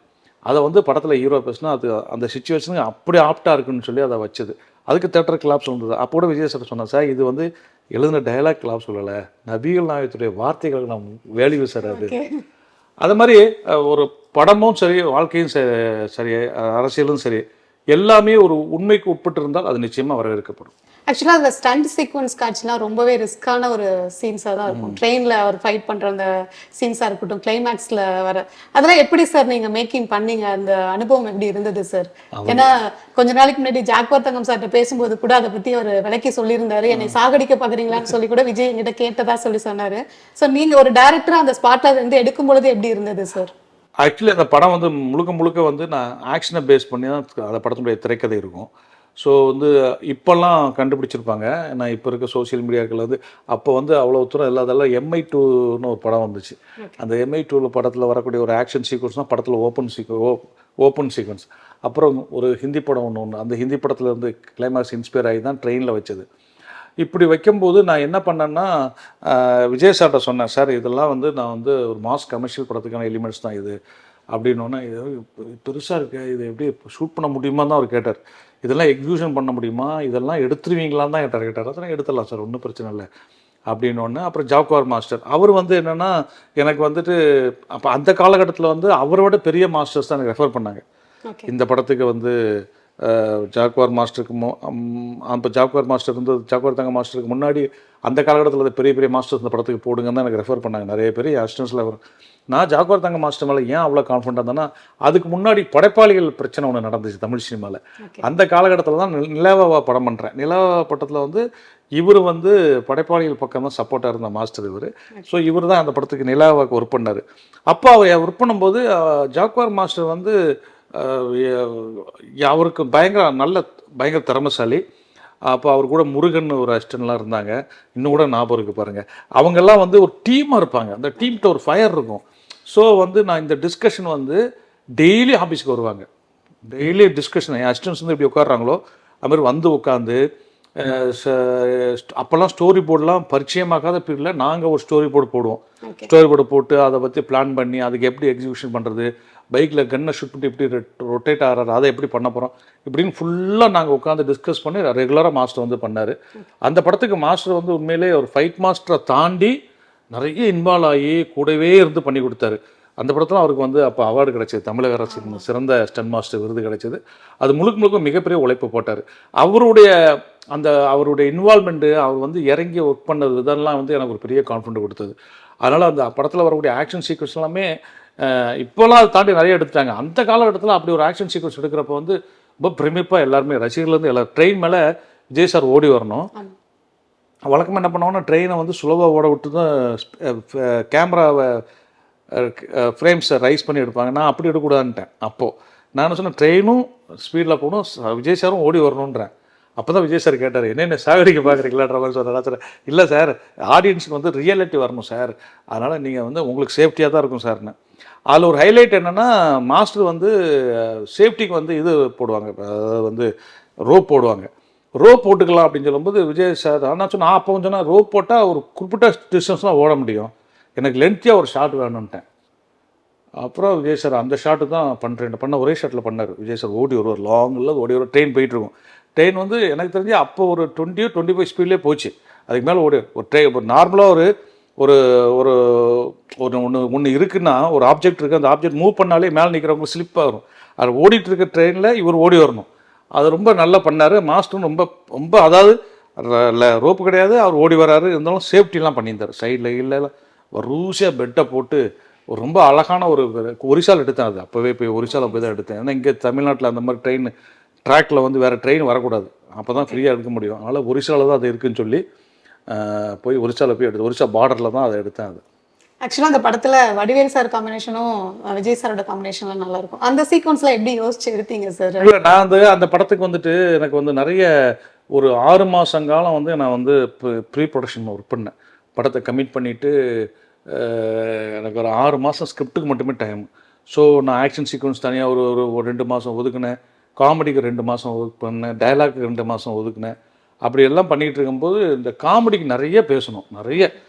அதை வந்து படத்தில் ஹீரோ பேசினா அது அந்த சுச்சுவேஷனுக்கு அப்படி ஆப்டாக இருக்குன்னு சொல்லி அதை வச்சது. அதுக்கு தேட்டர் கிளாப்ஸ் வந்தது. அப்போ கூட விஜய் சார் சொன்னேன், சார் இது வந்து எழுதின டைலாக் கிளாப் சொல்லலை, நபிகள் நாயகத்துடைய வார்த்தைகள் நம்ம வேல்யூ சார் அது. அது மாதிரி ஒரு படமும் சரி, வாழ்க்கையும் சரி, அரசியலும் சரி, எல்லாமே ஒரு உண்மைக்கு உட்பட்டு இருந்தால் அது நிச்சயமாக வரவேற்கப்படும். ஆக்சுவலாக அந்த ஸ்டண்ட் சீக்வன்ஸ் காட்சிலாம் ரொம்பவே ரிஸ்கான ஒரு சீன்ஸாக தான் இருக்கும். ட்ரெயினில் அவர் ஃபைட் பண்ணுற அந்த சீன்ஸாக இருக்கட்டும், கிளைமேக்ஸில் வர அதெல்லாம் எப்படி சார் நீங்கள் மேக்கிங் பண்ணீங்க? அந்த அனுபவம் எப்படி இருந்தது சார்? ஏன்னா கொஞ்ச நாளைக்கு முன்னாடி ஜாக்வார் தங்கம் சார்கிட்ட பேசும்போது கூட அதை பற்றி அவர் விளக்கி சொல்லியிருந்தாரு. என்னை சாகடிக்க பார்க்குறீங்களான்னு சொல்லி கூட விஜய் என்கிட்ட கேட்டதா சொல்லி சொன்னார். ஸோ நீங்கள் ஒரு டேரக்டராக அந்த ஸ்பாட்டில் இருந்து எடுக்கும் பொழுது எப்படி இருந்தது சார்? ஆக்சுவலி அந்த படம் வந்து முழுக்க வந்து நான் ஆக்ஷனை பேஸ் பண்ணி தான் அந்த படத்தினுடைய திரைக்கதை இருக்கும். ஸோ வந்து இப்போல்லாம் கண்டுபிடிச்சிருப்பாங்க. நான் இப்போ இருக்க சோசியல் மீடியாக்கள் வந்து அப்போ வந்து அவ்வளோ தூரம் இல்லாதெல்லாம் MI2ன்னு ஒரு படம் வந்துச்சு. அந்த MI2 படத்தில் வரக்கூடிய ஒரு ஆக்ஷன் சீக்வன்ஸ் தான் படத்தில் ஓப்பன் சீக்வன்ஸ். அப்புறம் ஒரு ஹிந்தி படம் ஒன்று அந்த ஹிந்தி படத்தில் இருந்து கிளைமேக்ஸ் இன்ஸ்பயர் ஆகி தான் ட்ரெயினில் வச்சது. இப்படி வைக்கும்போது நான் என்ன பண்ணேன்னா விஜய் சார்கிட்ட சொன்னேன், சார் இதெல்லாம் வந்து நான் வந்து ஒரு மாஸ் கமர்ஷியல் படத்துக்கான எலிமெண்ட்ஸ் தான் இது அப்படின்னோன்னா, இது பெருசாக இருக்கு, இது எப்படி ஷூட் பண்ண முடியுமா தான் அவர் கேட்டார். இதெல்லாம் எக்ஸிக்யூஷன் பண்ண முடியுமா, இதெல்லாம் எடுத்துருவீங்களான்னு தான் கேட்டார். அதெல்லாம் எடுத்துடலாம் சார், ஒன்றும் பிரச்சனை இல்லை அப்படின்னோடனே. அப்புறம் ஜாக்வார் மாஸ்டர் அவர் வந்து என்னென்னா எனக்கு வந்துட்டு அப்போ அந்த காலகட்டத்தில் வந்து அவரோட பெரிய மாஸ்டர்ஸ் தான் எனக்கு ரெஃபர் பண்ணாங்க இந்த படத்துக்கு. வந்து ஜாக்வார் மாஸ்டருக்கு அப்போ ஜாக்வார் மாஸ்டர் வந்து ஜாக்வார் தங்க மாஸ்டருக்கு முன்னாடி அந்த காலகட்டத்தில் பெரிய மாஸ்டர்ஸ் இந்த படத்துக்கு போடுங்கன்னு தான் எனக்கு ரெஃபர் பண்ணாங்க நிறைய பேர் அசிஸ்டன்ஸில். வரும் நான் ஜாக்வார் தங்க மாஸ்டர் மேலே ஏன் அவ்வளோ கான்ஃபிடென்ட்டாக இருந்தேன்னா அதுக்கு முன்னாடி படைப்பாளிகள் பிரச்சனை ஒன்று நடந்துச்சு தமிழ் சினிமாவில். அந்த காலகட்டத்தில் தான் நிலாவா படம் பண்ணுறேன். நிலாவா படத்தில் வந்து இவர் வந்து படைப்பாளிகள் பக்கம் தான் சப்போர்ட்டாக இருந்த மாஸ்டர் இவர். ஸோ இவர் தான் அந்த படத்துக்கு நிலாவாக்கு ஒர்க் பண்ணார். அப்போ அவர் ஒர்க் பண்ணும்போது ஜாக்வார் மாஸ்டர் வந்து அவருக்கு பயங்கர திறமைசாலி. அப்போ அவர் கூட முருகன் ஒரு அசிஸ்டன்ட்லாம் இருந்தாங்க, இன்னும் கூட ஞாபகம் இருக்குது பாருங்கள். அவங்கெல்லாம் வந்து ஒரு டீமாக இருப்பாங்க, அந்த டீம்கிட்ட ஒரு ஃபயர் இருக்கும். ஸோ வந்து நான் இந்த டிஸ்கஷன் வந்து டெய்லி ஆஃபீஸ்க்கு வருவாங்க, டெய்லி டிஸ்கஷன் என் அசிஸ்டன்ஸ் வந்து எப்படி உட்காடுறாங்களோ அதுமாதிரி வந்து உட்காந்து அப்போல்லாம் ஸ்டோரி போர்டெலாம் பரிச்சயமாக்காத பீரியடில் நாங்கள் ஒரு ஸ்டோரி போர்டு போடுவோம். ஸ்டோரி போர்டு போட்டு அதை பற்றி பிளான் பண்ணி அதுக்கு எப்படி எக்ஸிக்யூஷன் பண்ணுறது, பைக்கில் கன்னை ஷூட் பண்ணி எப்படி ரொட்டேட் ஆகிறாரு, அதை எப்படி பண்ண போகிறோம் இப்படின்னு ஃபுல்லாக நாங்கள் உட்காந்து டிஸ்கஸ் பண்ணி ரெகுலராக மாஸ்டர் வந்து பண்ணார். அந்த படத்துக்கு மாஸ்டர் வந்து உண்மையிலே ஒரு ஃபைட் மாஸ்டரை தாண்டி நிறைய இன்வால்வ் ஆகி கூடவே இருந்து பண்ணி கொடுத்தாரு. அந்த படத்தில் அவருக்கு வந்து அப்போ அவார்டு கிடைச்சது, தமிழக அரசின் சிறந்த ஸ்டன் மாஸ்டர் விருது கிடைச்சது. அது முழுக்க மிகப்பெரிய உழைப்பு போட்டார். அவருடைய இன்வால்மெண்ட்டு, அவர் வந்து இறங்கி ஒர்க் பண்ணது இதெல்லாம் வந்து எனக்கு ஒரு பெரிய கான்ஃபிடென்ட் கொடுத்தது. அதனால் அந்த படத்தில் வரக்கூடிய ஆக்ஷன் சீக்வன்ஸ் எல்லாமே இப்போலாம் அதை தாண்டி நிறைய எடுத்துட்டாங்க. அந்த காலகட்டத்தில் அப்படி ஒரு ஆக்ஷன் சீக்வன்ஸ் எடுக்கிறப்ப வந்து ரொம்ப பிரமிப்பாக எல்லாருமே ரசிகர்லேருந்து எல்லாரும் ட்ரெயின் மேலே விஜய் சார் ஓடி வரணும். வழக்கமாக என்ன பண்ணுவாங்கன்னா ட்ரெயினை வந்து ஸ்லோவாக ஓட விட்டு தான் கேமராவை ஃப்ரேம்ஸை ரைஸ் பண்ணி எடுப்பாங்க. நான் அப்படி எடுக்கக்கூடாதுன்ட்டேன். அப்போது நான் என்ன சொன்னேன், ட்ரெயினும் ஸ்பீடில் போகணும், விஜய் சாரும் ஓடி வரணுன்றேன். அப்போ தான் விஜய் சார் கேட்டார், என்னென்ன சாகடிக்க பார்க்குறீங்களான்ற மாதிரி சொன்னார். சார் இல்லை சார், ஆடியன்ஸுக்கு வந்து ரியாலிட்டி வரணும் சார், அதனால் நீங்கள் வந்து உங்களுக்கு சேஃப்டியாக தான் இருக்கும் சார்னு. அதில் ஒரு ஹைலைட் என்னென்னா, மாஸ்டர் வந்து சேஃப்டிக்கு வந்து இது போடுவாங்க, அதாவது வந்து ரோப் போடுவாங்க. ரோப் போட்டுக்கலாம் அப்படின்னு சொல்லும்போது விஜய் சார் நான் சொன்னேன், அப்போ சொன்னால் ரோப் போட்டால் ஒரு குறிப்பிட்ட டிஸ்டன்ஸ் தான் ஓட முடியும், எனக்கு லென்த்தியாக ஒரு ஷாட் வேணும்ன்ட்டேன். அப்புறம் விஜய் சார் அந்த ஷாட்டு தான் பண்ண ஒரே ஷாட்டில் பண்ணார். விஜய் சார் ஓடி வருவார், லாங்கில் ஓடி வருவார். ட்ரெயின் போயிட்டுருக்கும். ட்ரெயின் வந்து எனக்கு தெரிஞ்சு அப்போ ஒரு 20-25 ஸ்பீட்லேயே போச்சு. அதுக்கு மேலே ஒரு ஒரு நார்மலாக ஒரு ஒரு ஒன்று இருக்குன்னா, ஒரு ஆப்ஜெக்ட் இருக்குது, அந்த ஆப்ஜெக்ட் மூவ் பண்ணாலே மேலே நிற்கிறவங்களுக்கு ஸ்லிப் ஆகும். அது ஓடிட்டு இருக்க ட்ரெயினில் இவர் ஓடி வரணும். அது ரொம்ப நல்லா பண்ணார். மாஸ்டரும் ரொம்ப ரொம்ப அதாவது ரோப்பு கிடையாது, அவர் ஓடி வராரு, இருந்தாலும் சேஃப்டிலாம் பண்ணியிருந்தார். சைடில் இல்லை ரூசியாக பெட்டை போட்டு ஒரு ரொம்ப அழகான ஒரு ஒரிசால் எடுத்தேன். அது அப்போவே போய் ஒரிசாவில் போய் தான் எடுத்தேன். ஏன்னா இங்கே தமிழ்நாட்டில் அந்த மாதிரி ட்ரெயின் ட்ராக்கில் வந்து வேறு ட்ரெயின் வரக்கூடாது, அப்போ தான் ஃப்ரீயாக எடுக்க முடியும். அதனால் ஒரிசாவில் தான் அது இருக்குதுன்னு சொல்லி போய் ஒரிசாவில் போய் எடுத்து, ஒரிசா பார்டரில் தான் அதை எடுத்தேன். அது ஆக்சுவலாக அந்த படத்தில் வடிவேல் சார் காம்பினேஷனும் விஜய் சாரோட காம்பினேஷன்லாம் நல்லாயிருக்கும். அந்த சீக்வன்ஸ்லாம் எப்படி யோசிச்சு எடுத்தீங்க சார்? இல்லை, நான் அந்த படத்துக்கு வந்துட்டு எனக்கு வந்து நிறைய ஒரு 6 மாதம் காலம் வந்து நான் வந்து ப்ரீ ப்ரொடக்ஷன் ஒர்க் பண்ணேன். படத்தை கமிட் பண்ணிவிட்டு எனக்கு ஒரு 6 மாதம் ஸ்கிரிப்டுக்கு மட்டுமே டைம். ஸோ நான் ஆக்ஷன் சீக்வன்ஸ் தனியாக ஒரு 2 மாதம் ஒதுக்குனேன், காமெடிக்கு 2 மாதம் ஒர்க் பண்ணேன், டைலாக்கு 2 மாதம் ஒதுக்குனேன். அப்படி எல்லாம் பண்ணிகிட்டு இருக்கும்போது இந்த காமெடிக்கு நிறைய பேசணும். நிறைய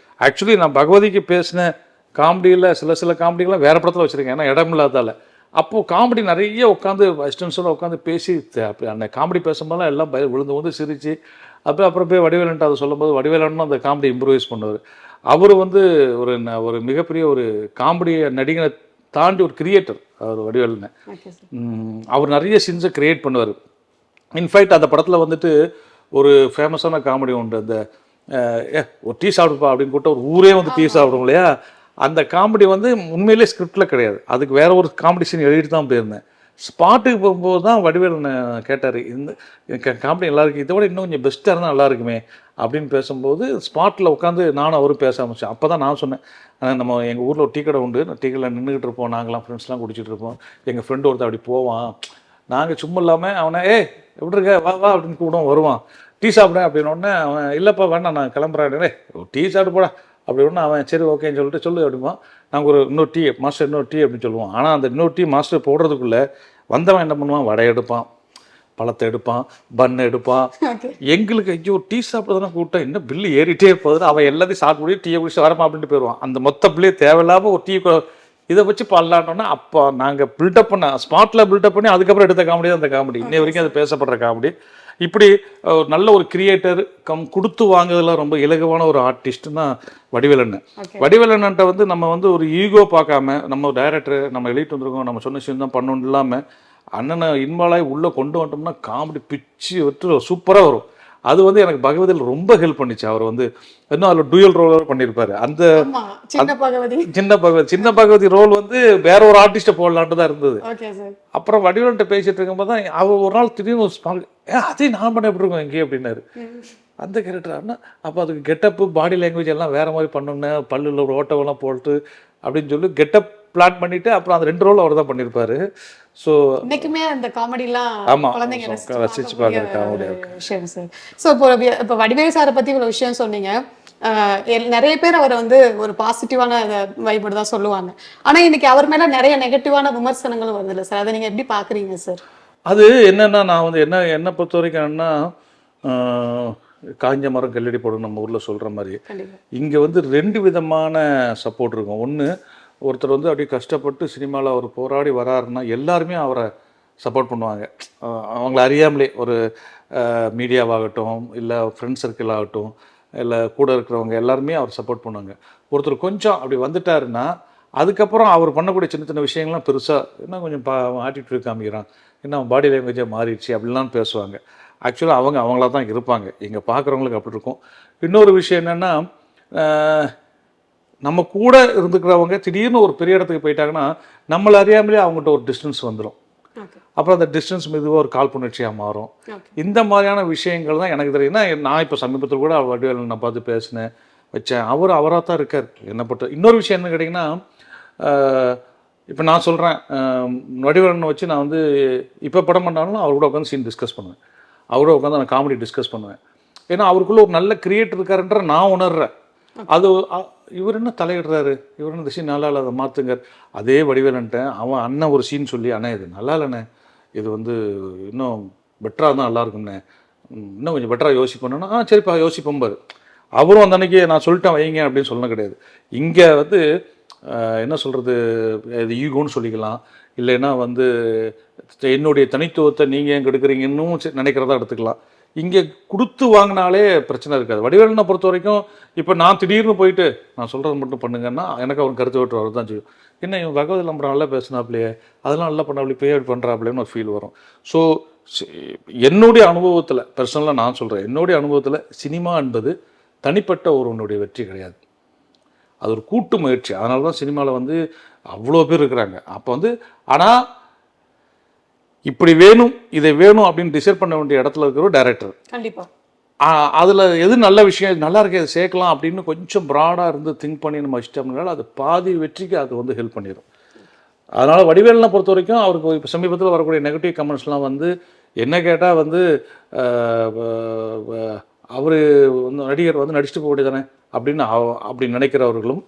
ஆக்சுவலி நான் பகவதிக்கு பேசின காமெடியில் சில காமெடிகள்லாம் வேறு படத்தில் வச்சுருக்கேன், ஏன்னா இடம் இல்லாதால. அப்போது காமெடி நிறைய உட்காந்து அசிஸ்டன்ஸோடு உட்காந்து பேசி அப்படி அந்த காமெடி பேசும்போதெல்லாம் எல்லாம் விழுந்து சிரித்து அப்புறம் போய் வடிவேலன்ட்டு அதை சொல்லும்போது வடிவேலன்னு அந்த காமெடி இம்ப்ரூவைஸ் பண்ணுவார். அவர் வந்து ஒரு மிகப்பெரிய ஒரு காமெடி நடிகனை தாண்டி ஒரு கிரியேட்டர் அவர் வடிவேலுன்னு. அவர் நிறைய சீன்ஸை கிரியேட் பண்ணுவார். இன்ஃபேக்ட் அந்த படத்தில் வந்துட்டு ஒரு ஃபேமஸான காமெடி உண்டு, அந்த ஒரு டீ சாப்பிடுப்பா அப்படின்னு கூப்பிட்டு ஒரு ஊரே வந்து டீ சாப்பிடும் இல்லையா, அந்த காமெடி வந்து உண்மையிலே ஸ்கிரிப்டில் கிடையாது, அதுக்கு வேற ஒரு காமெடி சீன் எழுதிட்டு தான் போயிருந்தேன். ஸ்பாட்டுக்கு போகும்போது தான் வடிவேல் கேட்டார், இந்த காமெடி நல்லா இருக்குது, இதை விட இன்னும் கொஞ்சம் பெஸ்ட்டாக இருந்தால் நல்லா இருக்குமே அப்படின்னு பேசும்போது ஸ்பாட்டில் உட்காந்து நானும் அவரும் பேச ஆரம்பித்தேன். அப்போ தான் நான் சொன்னேன், நம்ம எங்கள் ஊரில் ஒரு டீ கடை உண்டு, டீ கடையில் நின்றுக்கிட்டு இருப்போம், நாங்களாம் ஃப்ரெண்ட்ஸ்லாம் குடிச்சிட்டு இருப்போம், எங்கள் ஃப்ரெண்டு ஒருத்தர் அப்படி போவான், நாங்கள் சும்மா இல்லாமல் அவனை எப்படி இருக்க வா வா அப்படின்னு கூப்பிடுவோம், வருவான், டீ சாப்பிட அப்படின்னோடனே அவன் இல்லைப்பா வேணாம் நான் கிளம்புறேன், டீ சாப்பிட்டு போடா அப்படி ஒன்று அவன் சரி ஓகேன்னு சொல்லிட்டு சொல்லு அப்படிமா, நாங்கள் இன்னொரு டீ மாஸ்டர் இன்னொரு டீ அப்படின்னு சொல்லுவோம். ஆனால் அந்த இன்னொரு டீ மாஸ்டர் போடுறதுக்குள்ளே வந்தவன் என்ன பண்ணுவான், வடை எடுப்பான், பழத்தை எடுப்பான், பன்னு எடுப்பான். எங்களுக்கு ஐயோ டீ சாப்பிட்றதுனா கூப்பிட்டா இன்னும் பில்லு ஏறிட்டே போகுது, அவன் எல்லாத்தையும் சாப்பிட்டு டீயை குடிச்சு வரமா அப்படின்ட்டு போயிடுவான். அந்த மொத்த பில்லே தேவையில்லாமல் ஒரு டீ இதை வச்சு பண்ணலான்னோன்னா அப்போ நாங்கள் பில்டப் பண்ண ஸ்பாட்டில் பில்டப் பண்ணி அதுக்கப்புறம் எடுத்த காமெடி தான் அந்த காமெடி, இன்னை வரைக்கும் அது பேசப்படுற காமெடி. இப்படி நல்ல ஒரு கிரியேட்டர் கொடுத்து வாங்குறதுல ரொம்ப இலகுவான ஒரு ஆர்டிஸ்ட்னா வடிவேலண்ணன். வடிவேலண்ணன்ட்ட வந்து நம்ம வந்து ஒரு ஈகோ பார்க்காம, நம்ம டைரக்டர் நம்ம எழுதிட்டு வந்திருக்கோம், நம்ம சொன்ன விஷயம் தான் பண்ணணும் இல்லாமல் அண்ணனை இன்வால்வ் உள்ளே கொண்டு வந்துட்டோம்னா காமெடி பிச்சு விட்டு சூப்பராக வரும். அது வந்து எனக்கு பகவதியில் ரொம்ப ஹெல்ப் பண்ணிச்சு. அவர் வந்து இன்னும் அதில் டூயல் ரோல் பண்ணியிருப்பாரு. அந்த சின்ன பகவதி ரோல் வந்து வேற ஒரு ஆர்டிஸ்ட்டை போடலான்ட்டு தான் இருந்தது. அப்புறம் வடிவேல்கிட்ட பேசிட்டு இருக்கும்போது தான் அவர் ஒரு நாள் திடீர்னு ஒரு ஸ்மால் அதையும் நான் பண்ண எப்படி இருக்கோம் எங்கேயே அப்படின்னாரு. அந்த கேரக்டர்னா அப்போ அதுக்கு கெட்டப்பு பாடி லாங்குவேஜ் எல்லாம் வேற மாதிரி பண்ணணும், பல்லில் ஒரு ஓட்டவெல்லாம் போட்டு அப்படின்னு சொல்லி கெட்டப் பிளான் பண்ணிட்டு அப்புறம் அந்த 2 ரோல் அவர் தான் பண்ணியிருப்பாரு. ஸோ இன்னைக்குமே அந்த காமெடிலாம் ஆமாம் ரசிச்சு பார்க்குற காமெடி விஷயம் சார். ஸோ இப்போ வடிவேல் சாரை பற்றி இவ்வளோ விஷயம் சொன்னீங்க. நிறைய பேர் அவரை வந்து ஒரு பாசிட்டிவான வைபோடு தான் சொல்லுவாங்க. ஆனால் இன்னைக்கு அவர் மேலே நிறைய நெகட்டிவான விமர்சனங்களும் வருது இல்லை சார், அதை நீங்கள் எப்படி பார்க்குறீங்க சார்? அது என்னென்னா நான் வந்து என்னை பொறுத்த வரைக்கும் என்னன்னா, காஞ்ச மரம் கல்லடி போடும் நம்ம ஊரில் சொல்கிற மாதிரி இங்கே வந்து 2 விதமான சப்போர்ட் இருக்கும். ஒன்று, ஒருத்தர் வந்து அப்படியே கஷ்டப்பட்டு சினிமாவில் அவர் போராடி வராருன்னா எல்லாருமே அவரை சப்போர்ட் பண்ணுவாங்க. அவங்கள அறியாமலே ஒரு மீடியாவாகட்டும், இல்லை ஃப்ரெண்ட்ஸ் சர்க்கிள் ஆகட்டும், இல்லை கூட இருக்கிறவங்க எல்லாருமே அவர் சப்போர்ட் பண்ணுவாங்க. ஒருத்தர் கொஞ்சம் அப்படி வந்துட்டாருன்னா அதுக்கப்புறம் அவர் பண்ணக்கூடிய சின்ன சின்ன விஷயங்கள்லாம் பெருசாக இன்னும் கொஞ்சம் ஆட்டிடியூட் காமிக்கிறான், இன்னும் பாடி லாங்குவேஜாக மாறிடுச்சு அப்படின்லாம் பேசுவாங்க. ஆக்சுவலாக அவங்களா தான் இருப்பாங்க, இங்கே பார்க்குறவங்களுக்கு அப்படி இருக்கும். இன்னொரு விஷயம் என்னென்னா, நம்ம கூட இருந்துக்கிறவங்க திடீர்னு ஒரு பெரிய இடத்துக்கு போயிட்டாங்கன்னா நம்மளை அறியாமலே அவங்ககிட்ட ஒரு டிஸ்டன்ஸ் வந்துடும். அப்புறம் அந்த டிஸ்டன்ஸ் மெதுவாக ஒரு காழ்ப்புணர்ச்சியாக மாறும். இந்த மாதிரியான விஷயங்கள் தான் எனக்கு தெரியும். ஏன்னா நான் இப்போ சமீபத்தில் கூட வடிவேலன் நான் பார்த்து பேசினேன் வச்சேன். அவராக தான் இருக்கார் என்னை பொறுத்த. இன்னொரு விஷயம் என்ன கேட்டிங்கன்னா, இப்போ நான் சொல்கிறேன் வடிவேலனை வச்சு நான் வந்து இப்போ படம் பண்ணாலும் அவர் கூட உட்காந்து சீன் டிஸ்கஸ் பண்ணுவேன், அவரோட உட்காந்து நான் காமெடி டிஸ்கஸ் பண்ணுவேன். ஏன்னா அவருக்குள்ளே ஒரு நல்ல கிரியேட்டர் இருக்காருன்ற நான் உணர்றேன். அது இவர் என்ன தலையிடுறாரு, இவர் என்ன இந்த சீன் நல்லா இல்லை அதை மாற்றுங்க. அதே வடிவேலன்ட்டேன் அவன் அண்ணன் ஒரு சீன் சொல்லி, அண்ணே இது நல்லா இல்லைண்ணே, இது வந்து இன்னும் பெட்டராக தான் நல்லா இருக்குண்ணே, இன்னும் கொஞ்சம் பெட்டராக யோசிப்போன்னா சரிப்பா யோசிப்போம்பார். அவரும் அந்த அன்னைக்கு நான் சொல்லிட்டேன் வைங்க அப்படின்னு சொல்ல கிடையாது. இங்கே வந்து என்ன சொல்கிறது, இது ஈகோன்னு சொல்லிக்கலாம், இல்லைன்னா வந்து என்னுடைய தனித்துவத்தை நீங்கள் ஏன் கெடுக்குறீங்கன்னு நினைக்கிறதா எடுத்துக்கலாம். இங்கே கொடுத்து வாங்கினாலே பிரச்சனை இருக்காது. வடிவேலனை பொறுத்த வரைக்கும் இப்போ நான் திடீர்னு போயிட்டு நான் சொல்கிறது மட்டும் பண்ணுங்கன்னா எனக்கு அவன் கருத்து விட்டு வரதான் செய்யும். என்ன இவன் பகவதி நம்பர் நல்லா பேசினாப்லையே, அதெல்லாம் நல்லா பண்ணாப்லையே, இப்போ எப்படி பண்ணுறாப்லேன்னு ஒரு ஃபீல் வரும். ஸோ என்னுடைய அனுபவத்தில் பர்சனலாக நான் சொல்கிறேன், என்னுடைய அனுபவத்தில் சினிமா என்பது தனிப்பட்ட ஒருவனுடைய வெற்றி கிடையாது, அது ஒரு கூட்டு முயற்சி. அதனால தான் சினிமாவில் வந்து அவ்வளோ பேர் இருக்கிறாங்க. அப்போ வந்து ஆனால் இப்படி வேணும் இதை வேணும் அப்படின்னு டிசைட் பண்ண வேண்டிய இடத்துல இருக்கிற ஒரு டைரக்டர் கண்டிப்பாக அதில் எது நல்ல விஷயம் இது நல்லா இருக்கு இதை சேர்க்கலாம் அப்படின்னு கொஞ்சம் ப்ராடாக இருந்து திங்க் பண்ணி நம்ம வச்சிட்டோம்னால அது பாதி வெற்றிக்கு அது வந்து ஹெல்ப் பண்ணிடும். அதனால் வடிவேலனை பொறுத்த வரைக்கும் அவருக்கு இப்போ சமீபத்தில் வரக்கூடிய நெகட்டிவ் கமெண்ட்ஸ்லாம் வந்து என்ன கேட்டால் வந்து அவர் வந்து நடிகர் வந்து நடிச்சுட்டு போக வேண்டியதானே அப்படின்னு அப்படி நினைக்கிறவர்களும்,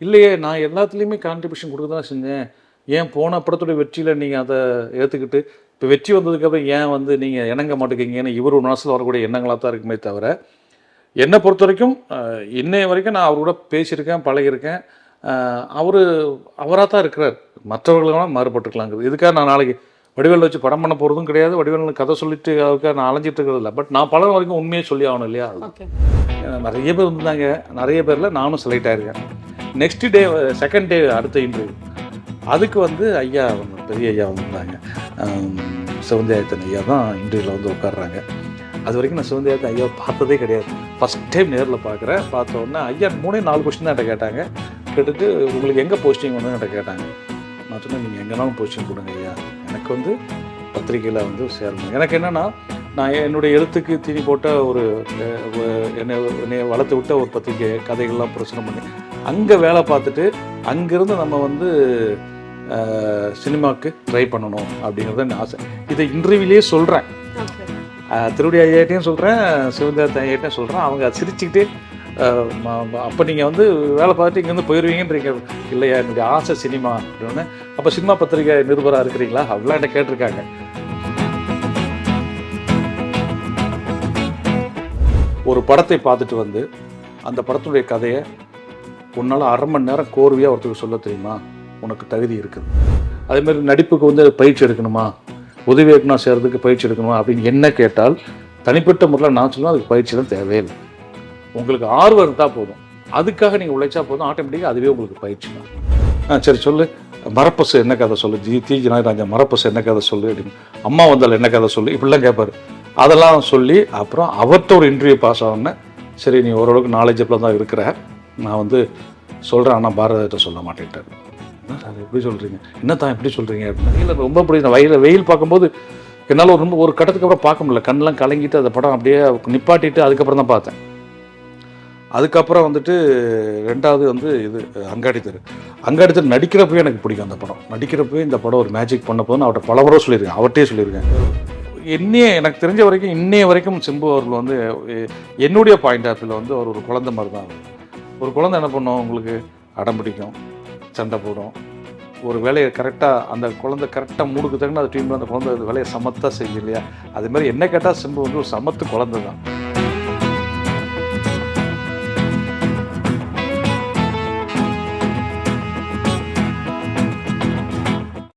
இல்லையே நான் எல்லாத்துலேயுமே கான்ட்ரிபியூஷன் கொடுக்க தான் செஞ்சேன், ஏன் போன படத்துடைய வெற்றியில் நீங்கள் அதை ஏற்றுக்கிட்டு இப்போ வெற்றி வந்ததுக்கப்புறம் ஏன் வந்து நீங்கள் இணங்க மாட்டேங்கிங்கன்னு இவர் ஒரு மனசில் வரக்கூடிய எண்ணங்களாக தான் இருக்குமே தவிர, என்னை பொறுத்த வரைக்கும் இன்னைய வரைக்கும் நான் அவர் கூட பேசியிருக்கேன், பழகியிருக்கேன். அவராக தான் இருக்கிறார், மற்றவர்களுக்கெல்லாம் மாறுபட்டுருக்கலாங்கிறது. இதுக்காக நான் நாளைக்கு வடிவேலை வச்சு படம் பண்ண போகிறதும் கிடையாது, வடிவேலுக்கு கதை சொல்லிட்டு அதுக்காக நான் அலைஞ்சிட்டு இருக்கிறது இல்லை. பட் நான் பல வரைக்கும் உண்மையை சொல்லி ஆகணும் இல்லையா. நிறைய பேர் இருந்தாங்க, நிறைய பேரில் நானும் செலக்ட் ஆகிருக்கேன். நெக்ஸ்ட் டே செகண்ட் டே அடுத்த இன்டர்வியூ அதுக்கு வந்து ஐயா பெரிய ஐயா வந்திருந்தாங்க, சிவந்தியாயத்தன் ஐயா தான் இன்டர்வியூவில் வந்து உட்காடுறாங்க. அது வரைக்கும் நான் சிவந்தியாயத்தன் ஐயா பார்த்ததே கிடையாது, ஃபஸ்ட் டைம் நேரில் பார்க்குறேன். பார்த்த உடனே ஐயா 3-4 கொஸ்டின் தான் என்கிட்ட கேட்டாங்க. கேட்டுட்டு உங்களுக்கு எங்கே போஸ்டிங் ஒன்று என்கிட்ட கேட்டாங்க. நான் சொன்னேன் நீங்கள் எங்கேனாலும் போஸ்டிங் கொடுங்க ஐயா, எனக்கு வந்து பத்திரிக்கையில் வந்து சேரணும். எனக்கு என்னென்னா நான் என்னுடைய எழுத்துக்கு தீனி போட்ட ஒரு என்னை வளர்த்து விட்ட ஒரு பத்திரிக்கை கதைகள்லாம் பிரச்சனை பண்ணி அங்கே வேலை பார்த்துட்டு அங்கேருந்து நம்ம வந்து சினிமாவுக்கு ட்ரை பண்ணணும் அப்படிங்கிறது என் ஆசை. இதை இன்டர்வியூலேயே சொல்கிறேன், திருவடி ஐயாட்டையும் சொல்கிறேன், சிவந்தாயத்தன் ஐயாட்டையும் சொல்கிறேன். அவங்க சிரிச்சுக்கிட்டே அப்போ நீங்கள் வந்து வேலை பார்த்துட்டு இங்கேருந்து போயிடுவீங்கன்றீங்க. இல்லையா என்னுடைய ஆசை சினிமா அப்படின்னு. அப்போ சினிமா பத்திரிகை நிருபராக இருக்கிறீங்களா அப்படிலாம் என்ன கேட்டிருக்காங்க. ஒரு படத்தை பார்த்துட்டு வந்து அந்த படத்துடைய கதையை உன்னால் 1/2 மணி நேரம் கோர்வையாக ஒருத்தருக்கு சொல்ல தெரியுமா, உனக்கு தகுதி இருக்குது. அதேமாதிரி நடிப்புக்கு வந்து பயிற்சி எடுக்கணுமா, உதவி இயக்குனர் செய்கிறதுக்கு பயிற்சி எடுக்கணுமா அப்படின்னு என்ன கேட்டால் தனிப்பட்ட முறையில் நான் சொல்லுவேன் அதுக்கு பயிற்சிலாம் தேவையில்லை. உங்களுக்கு ஆர்வம் இருந்தால் போதும், அதுக்காக நீங்கள் உழைச்சா போதும், ஆட்டோமேட்டிக்காக அதுவே உங்களுக்கு பயிற்சி தான். சரி சொல்லு, மரப்பசு என்ன கதை சொல்லு, டி.ஜி. நாகராஜன் மரப்பசு என்ன கதை சொல்லு அப்படின்னு, அம்மா வந்தால் என்ன கதை சொல்லு இப்படிலாம் கேட்பார். அதெல்லாம் சொல்லி அப்புறம் அவர்கிட்ட ஒரு இன்டர்வியூ பாஸ் ஆகணுன்னு, சரி நீ ஓரளவுக்கு நாலேஜபிளாக தான் இருக்கிற, நான் வந்து சொல்கிறேன் ஆனால் பாரதிட்ட சொல்ல மாட்டேன்ட்டார். என்ன சார் எப்படி சொல்கிறீங்க, என்ன தான் எப்படி சொல்கிறீங்க அப்படின்னு. இல்லை ரொம்ப பிடிக்கும். வெயில் பார்க்கும்போது என்னால் ஒரு கட்டத்துக்கு அப்புறம் பார்க்க முடியல, கண்ணெலாம் கலங்கிட்டு அந்த படம் அப்படியே நிப்பாட்டிட்டு அதுக்கப்புறம் தான் பார்த்தேன். அதுக்கப்புறம் வந்துட்டு 2வது வந்து இது அங்காடி தெரு நடிக்கிறப்பவே எனக்கு பிடிக்கும் அந்த படம். நடிக்கிறப்பவே இந்த படம் ஒரு மேஜிக் பண்ண போதுன்னு அவர்கிட்ட பல முறை சொல்லியிருக்கேன், அவர்கிட்டே சொல்லியிருக்கேன். எனக்கு தெரிஞ்ச வரைக்கும் இன்னைய வரைக்கும் சிம்பு அவர்கள் வந்து என்னுடைய பாயிண்ட் ஆஃப் வியூவில் வந்து அவர் ஒரு குழந்தை மாதிரி தான். ஒரு குழந்தை என்ன பண்ணும், உங்களுக்கு அடம் பிடிக்கும், சண்டை போடும், ஒரு வேலையை கரெக்டாக அந்த குழந்தை கரெக்டாக மூடுக்கு தகுந்த அந்த டீமில் அந்த குழந்தை வேலையை சமத்தாக செய்யும் இல்லையா. அதுமாதிரி என்ன கேட்டால் சிம்பு வந்து ஒரு சமத்து குழந்தை தான்.